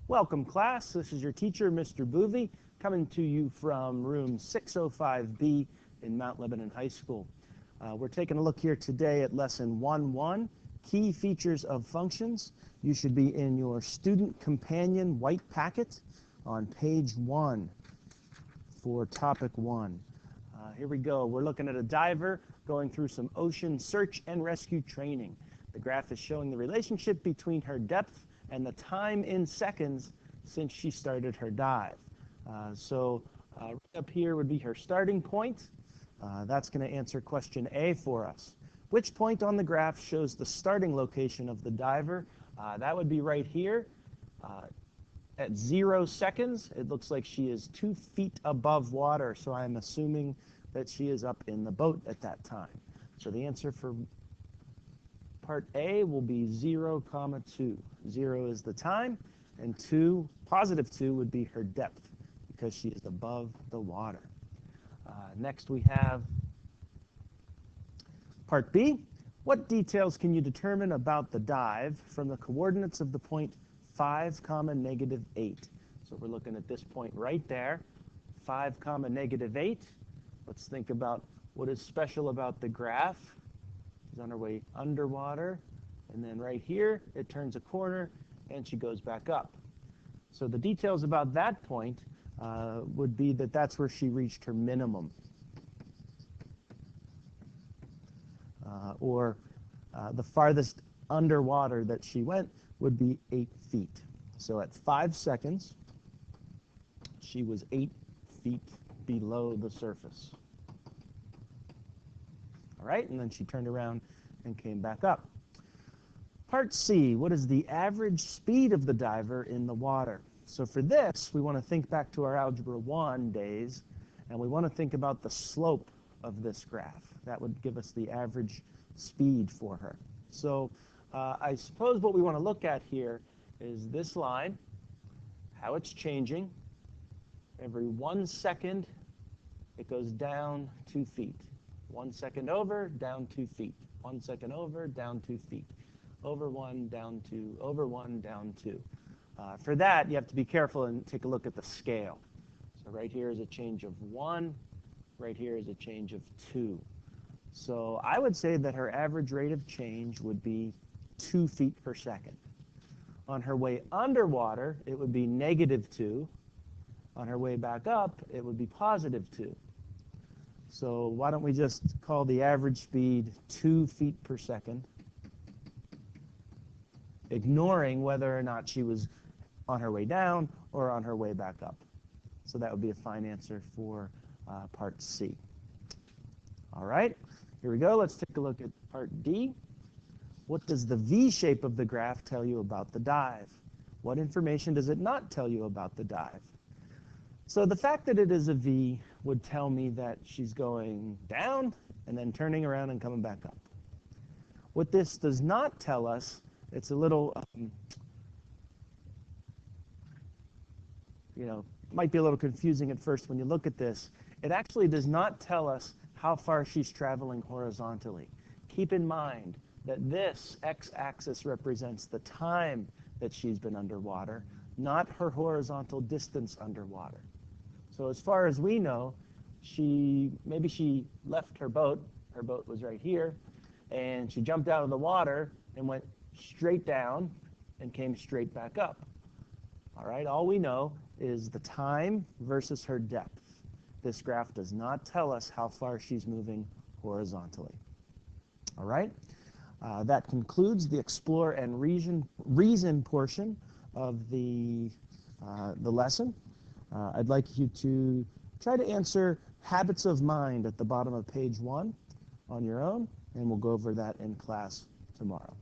Welcome, class. This is your teacher, Mr. Boovy, coming to you from room 605B in Mount Lebanon High School. We're taking a look here today at lesson 1.1, Key Features of Functions. You should be in your Student Companion white packet on page 1 for topic 1. Here we go. We're looking at a diver going through some ocean search and rescue training. The graph is showing the relationship between her depth and the time in seconds since she started her dive. Right up here would be her starting point. That's going to answer question A for us. Which point on the graph shows the starting location of the diver? That would be right here. At 0 seconds, it looks like she is 2 feet above water, so I'm assuming that she is up in the boat at that time. So the answer for part A will be 0, 2. 0 is the time, and positive 2 would be her depth because she is above the water. Next we have part B. What details can you determine about the dive from the coordinates of the point 5, -8? So we're looking at this point right there, 5, -8. Let's think about what is special about the graph. She's on her way underwater, and then right here it turns a corner and she goes back up. So the details about that point would be that that's where she reached her minimum, the farthest underwater that she went would be 8 feet. So at 5 seconds she was 8 feet below the surface. All right, and then she turned around and came back up. Part C, what is the average speed of the diver in the water? So for this, we want to think back to our Algebra 1 days, and we want to think about the slope of this graph. That would give us the average speed for her. So I suppose what we want to look at here is this line, how it's changing. Every 1 second, it goes down 2 feet. 1 second over, down 2 feet. 1 second over, down 2 feet. Over 1, down 2, over 1, down 2. For that, you have to be careful and take a look at the scale. So right here is a change of 1. Right here is a change of 2. So I would say that her average rate of change would be 2 feet per second. On her way underwater, it would be -2. On her way back up, it would be +2. So why don't we just call the average speed 2 feet per second, ignoring whether or not she was on her way down or on her way back up. So that would be a fine answer for part C. All right, here we go. Let's take a look at part D. What does the V shape of the graph tell you about the dive? What information does it not tell you about the dive? So the fact that it is a V would tell me that she's going down and then turning around and coming back up. What this does not tell us, it's a little, might be a little confusing at first when you look at this. It actually does not tell us how far she's traveling horizontally. Keep in mind that this x-axis represents the time that she's been underwater, not her horizontal distance underwater. So as far as we know, maybe she left her boat was right here, and she jumped out of the water and went straight down and came straight back up. All right, all we know is the time versus her depth. This graph does not tell us how far she's moving horizontally. All right, that concludes the explore and reason portion of the lesson. I'd like you to try to answer habits of mind at the bottom of page 1 on your own, and we'll go over that in class tomorrow.